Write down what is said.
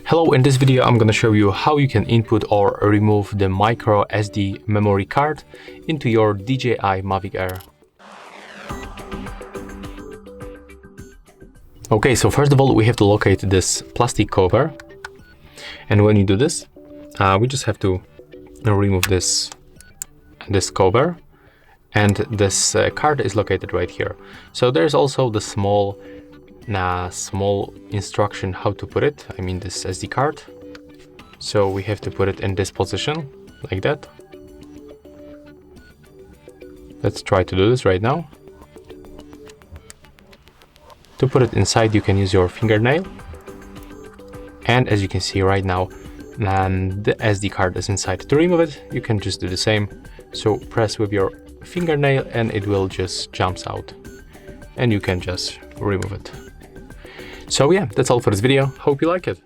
Hello, in this video I'm going to show you how you can input or remove the microSD memory card into your DJI Mavic Air. Okay, so first of all we have to locate this plastic cover, and when you do this, we just have to remove this cover, and this card is located right here. So there's also the small instruction how to put it, this SD card. So we have to put it in this position like that. Let's try to do this right now. To put it inside, you can use your fingernail, and as you can see right now, the SD card is inside. To remove it, you can just do the same. So press with your fingernail and it will just jumps out, and you can just remove it. So yeah, that's all for this video. Hope you like it.